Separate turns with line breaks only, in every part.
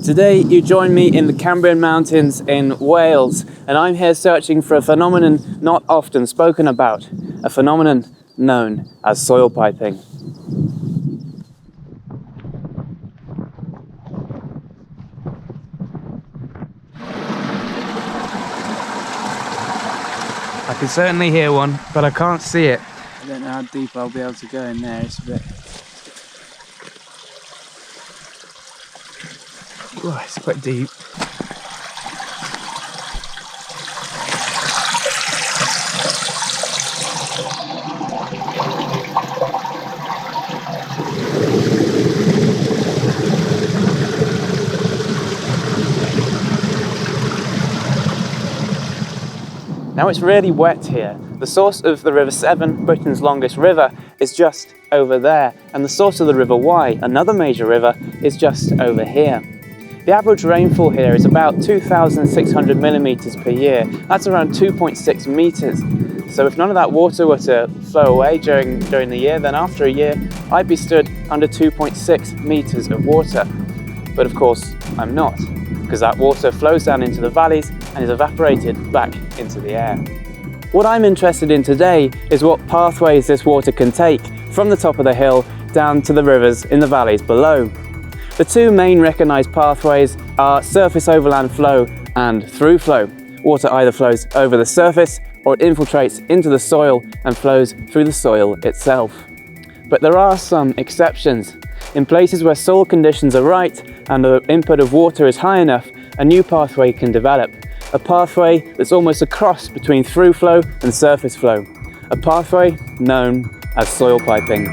Today you join me in the Cambrian Mountains in Wales, and I'm here searching for a phenomenon not often spoken about, a phenomenon known as soil piping. I can certainly hear one, but I can't see it. I don't know how deep I'll be able to go in there. It's a bit... Oh, it's quite deep. Now it's really wet here. The source of the River Severn, Britain's longest river, is just over there, and the source of the River Wye, another major river, is just over here. The average rainfall here is about 2,600 millimetres per year. That's around 2.6 metres. So if none of that water were to flow away during the year, then after a year, I'd be stood under 2.6 metres of water. But of course, I'm not, because that water flows down into the valleys and is evaporated back into the air. What I'm interested in today is what pathways this water can take from the top of the hill down to the rivers in the valleys below. The two main recognised pathways are surface overland flow and through flow. Water either flows over the surface or it infiltrates into the soil and flows through the soil itself. But there are some exceptions. In places where soil conditions are right and the input of water is high enough, a new pathway can develop. A pathway that's almost a cross between through flow and surface flow. A pathway known as soil piping.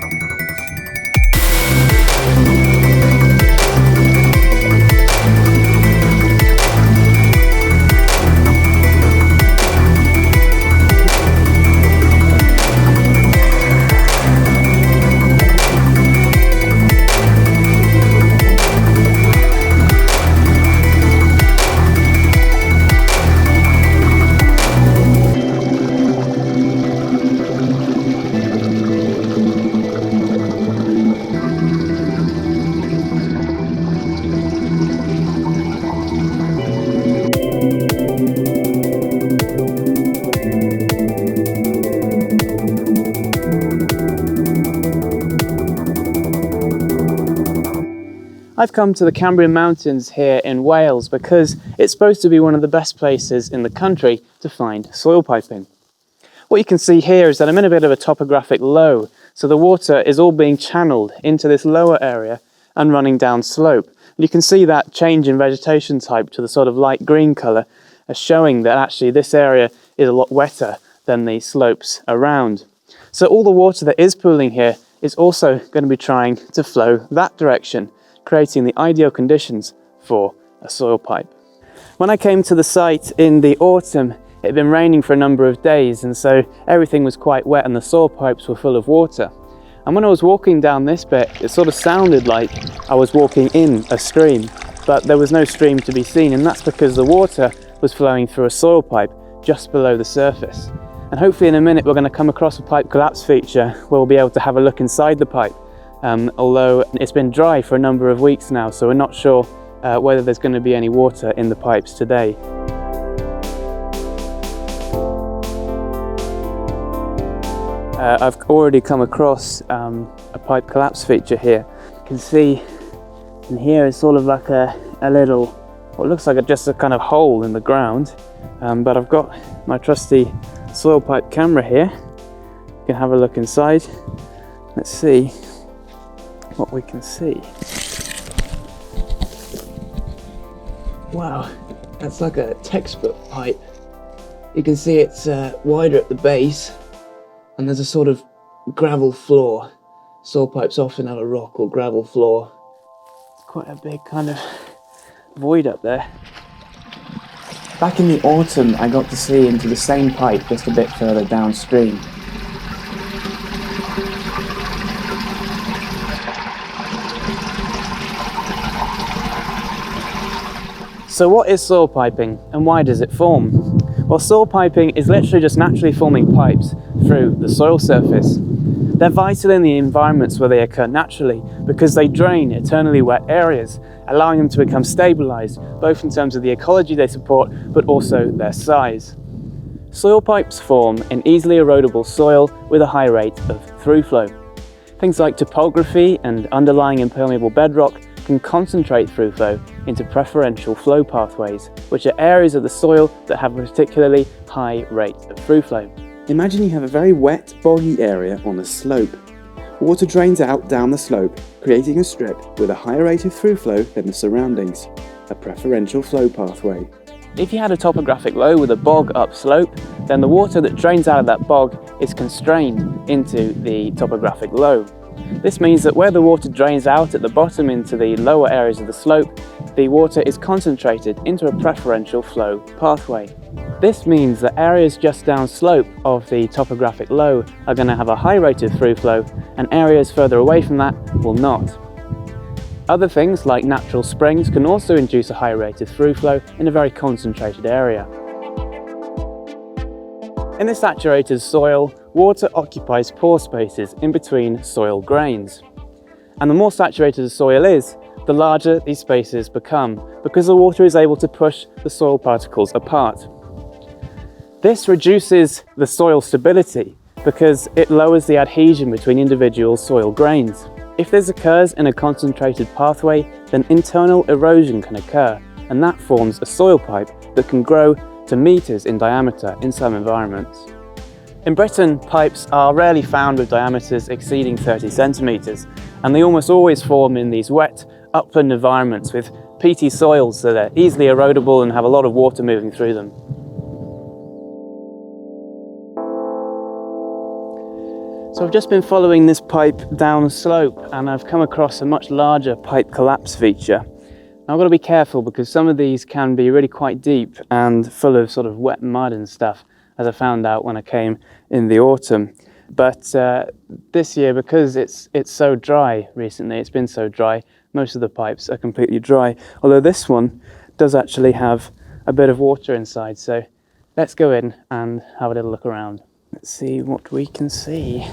I've come to the Cambrian Mountains here in Wales because it's supposed to be one of the best places in the country to find soil piping. What you can see here is that I'm in a bit of a topographic low, so the water is all being channeled into this lower area and running down slope. And you can see that change in vegetation type to the sort of light green colour as showing that actually this area is a lot wetter than the slopes around. So all the water that is pooling here is also going to be trying to flow that direction, creating the ideal conditions for a soil pipe. When I came to the site in the autumn, it had been raining for a number of days, and so everything was quite wet and the soil pipes were full of water. And when I was walking down this bit, it sort of sounded like I was walking in a stream, but there was no stream to be seen, and that's because the water was flowing through a soil pipe just below the surface. And hopefully in a minute we're going to come across a pipe collapse feature where we'll be able to have a look inside the pipe. Although it's been dry for a number of weeks now, so we're not sure whether there's going to be any water in the pipes today. I've already come across a pipe collapse feature here. You can see in here it's sort of like a little, what looks like just a kind of hole in the ground, but I've got my trusty soil pipe camera here. You can have a look inside. Let's see what we can see. Wow, that's like a textbook pipe. You can see it's wider at the base and there's a sort of gravel floor. Soil pipes often have a rock or gravel floor. It's quite a big kind of void up there. Back in the autumn I got to see into the same pipe just a bit further downstream. So what is soil piping and why does it form? Well, soil piping is literally just naturally forming pipes through the soil surface. They're vital in the environments where they occur naturally because they drain eternally wet areas, allowing them to become stabilised, both in terms of the ecology they support, but also their size. Soil pipes form in easily erodible soil with a high rate of through flow. Things like topography and underlying impermeable bedrock can concentrate through flow into preferential flow pathways, which are areas of the soil that have a particularly high rate of through flow.
Imagine you have a very wet, boggy area on a slope. Water drains out down the slope, creating a strip with a higher rate of through flow than the surroundings, a preferential flow pathway.
If you had a topographic low with a bog upslope, then the water that drains out of that bog is constrained into the topographic low. This means that where the water drains out at the bottom into the lower areas of the slope, the water is concentrated into a preferential flow pathway. This means that areas just downslope of the topographic low are going to have a high rate of through flow, and areas further away from that will not. Other things like natural springs can also induce a high rate of through flow in a very concentrated area. In the saturated soil, water occupies pore spaces in between soil grains. And the more saturated the soil is, the larger these spaces become, because the water is able to push the soil particles apart. This reduces the soil stability because it lowers the adhesion between individual soil grains. If this occurs in a concentrated pathway, then internal erosion can occur, and that forms a soil pipe that can grow to meters in diameter in some environments. In Britain, pipes are rarely found with diameters exceeding 30 centimetres, and they almost always form in these wet, upland environments with peaty soils that are easily erodable and have a lot of water moving through them. So I've just been following this pipe down a slope, and I've come across a much larger pipe collapse feature. Now, I've got to be careful because some of these can be really quite deep and full of sort of wet mud and stuff, as I found out when I came in the autumn. But this year, because it's so dry recently, it's been so dry, most of the pipes are completely dry. Although this one does actually have a bit of water inside. So let's go in and have a little look around. Let's see what we can see.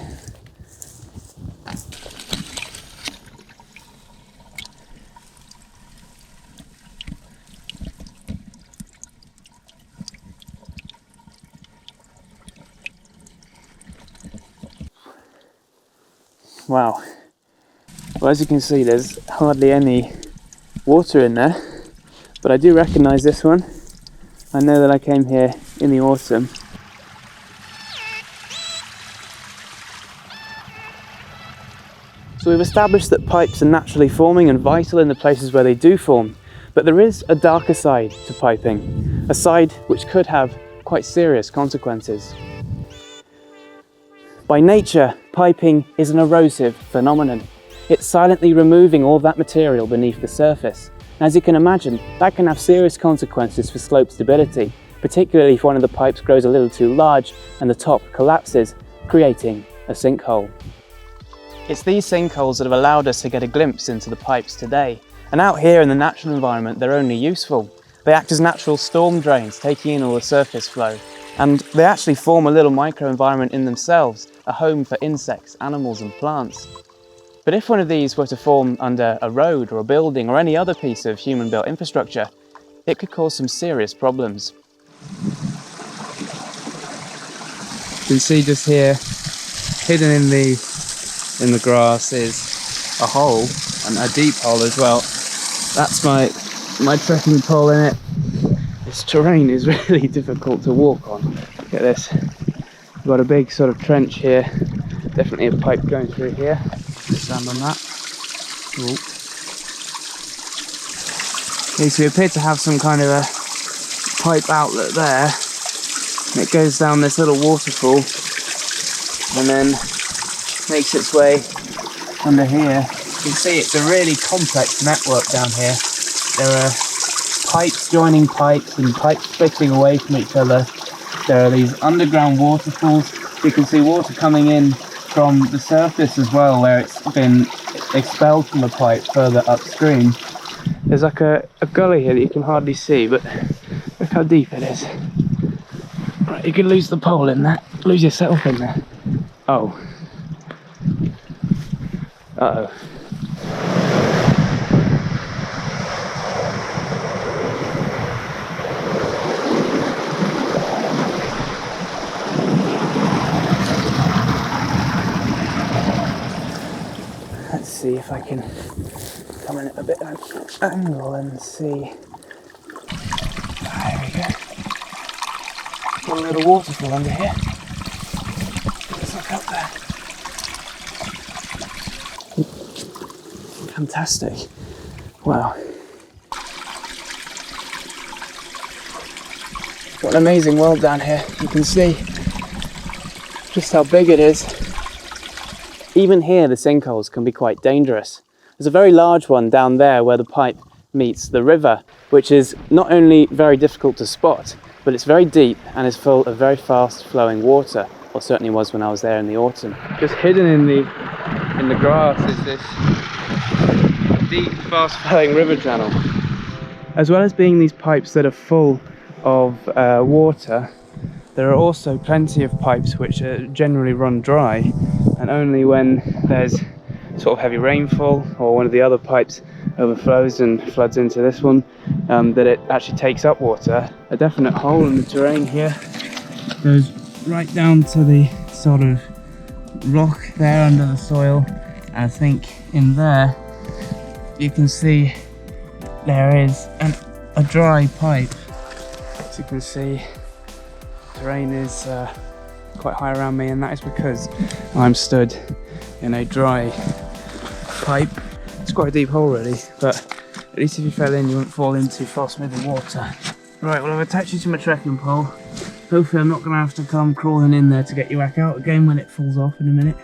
Wow. Well, as you can see, there's hardly any water in there, but I do recognise this one. I know that I came here in the autumn. So we've established that pipes are naturally forming and vital in the places where they do form, but there is a darker side to piping, a side which could have quite serious consequences. By nature, piping is an erosive phenomenon. It's silently removing all that material beneath the surface. As you can imagine, that can have serious consequences for slope stability, particularly if one of the pipes grows a little too large and the top collapses, creating a sinkhole. It's these sinkholes that have allowed us to get a glimpse into the pipes today. And out here in the natural environment, they're only useful. They act as natural storm drains, taking in all the surface flow. And they actually form a little microenvironment in themselves, a home for insects, animals and plants. But if one of these were to form under a road or a building or any other piece of human-built infrastructure, it could cause some serious problems. You can see just here, hidden in the grass is a hole, and a deep hole as well. That's my trekking pole in it. This terrain is really difficult to walk on. Look at this. We've got a big sort of trench here. Definitely a pipe going through here. Just stand on that. Ooh. Okay, so we appear to have some kind of a pipe outlet there. And it goes down this little waterfall and then makes its way under here. You can see it's a really complex network down here. There are pipes joining pipes and pipes splitting away from each other. There are these underground waterfalls. You can see water coming in from the surface as well, where it's been expelled from the pipe further upstream. There's like a gully here that you can hardly see, but look how deep it is. Right, you could lose the pole in that, lose yourself in there. Oh, Uh-oh. Let's see if I can come in at a bit of an angle and see. There we go. Got a little waterfall under here. Let's look up there. Fantastic. Wow. Got an amazing world down here. You can see just how big it is. Even here, the sinkholes can be quite dangerous. There's a very large one down there where the pipe meets the river, which is not only very difficult to spot, but it's very deep and is full of very fast flowing water, or certainly was when I was there in the autumn. Just hidden in the grass is this deep, fast flowing river channel. As well as being these pipes that are full of water, there are also plenty of pipes which generally run dry, and only when there's sort of heavy rainfall or one of the other pipes overflows and floods into this one that it actually takes up water. A definite hole in the terrain here goes right down to the sort of rock there under the soil, and I think in there you can see there is a dry pipe. As you can see, the terrain is quite high around me, and that is because I'm stood in a dry pipe. It's quite a deep hole really, but at least if you fell in you wouldn't fall into fast moving water. Right, well, I've attached you to my trekking pole. Hopefully I'm not going to have to come crawling in there to get you back out again when it falls off in a minute.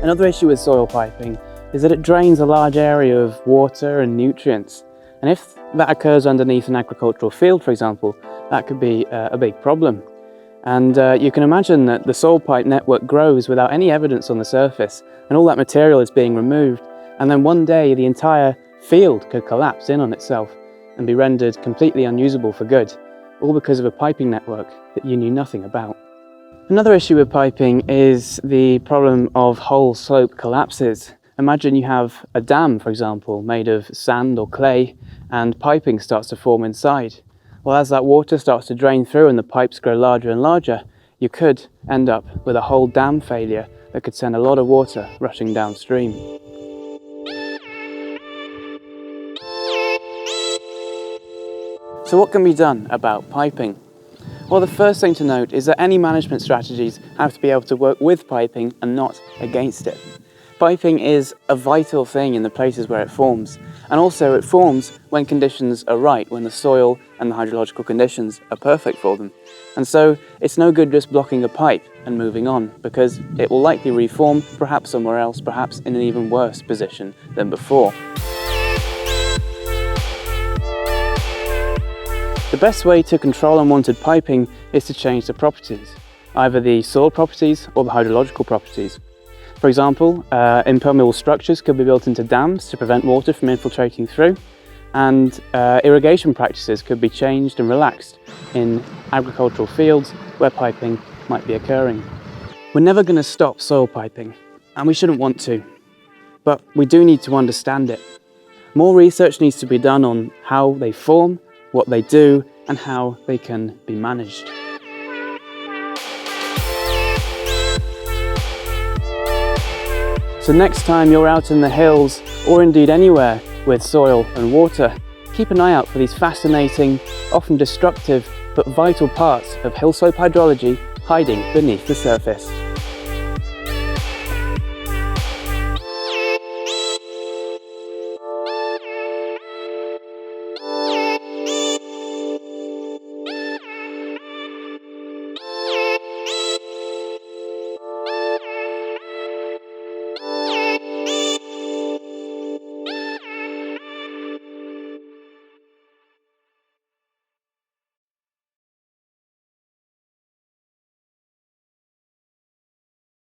Another issue with soil piping is that it drains a large area of water and nutrients. And if that occurs underneath an agricultural field, for example, that could be a big problem. And you can imagine that the soil pipe network grows without any evidence on the surface, and all that material is being removed. And then one day the entire field could collapse in on itself and be rendered completely unusable for good, all because of a piping network that you knew nothing about. Another issue with piping is the problem of whole slope collapses. Imagine you have a dam, for example, made of sand or clay, and piping starts to form inside. Well, as that water starts to drain through and the pipes grow larger and larger, you could end up with a whole dam failure that could send a lot of water rushing downstream. So what can be done about piping? Well, the first thing to note is that any management strategies have to be able to work with piping and not against it. Piping is a vital thing in the places where it forms, and also it forms when conditions are right, when the soil and the hydrological conditions are perfect for them. And so it's no good just blocking a pipe and moving on, because it will likely reform, perhaps somewhere else, perhaps in an even worse position than before. The best way to control unwanted piping is to change the properties, either the soil properties or the hydrological properties. For example, impermeable structures could be built into dams to prevent water from infiltrating through, and irrigation practices could be changed and relaxed in agricultural fields where piping might be occurring. We're never going to stop soil piping, and we shouldn't want to, but we do need to understand it. More research needs to be done on how they form, what they do, and how they can be managed. So next time you're out in the hills, or indeed anywhere with soil and water, keep an eye out for these fascinating, often destructive, but vital parts of hill slope hydrology hiding beneath the surface.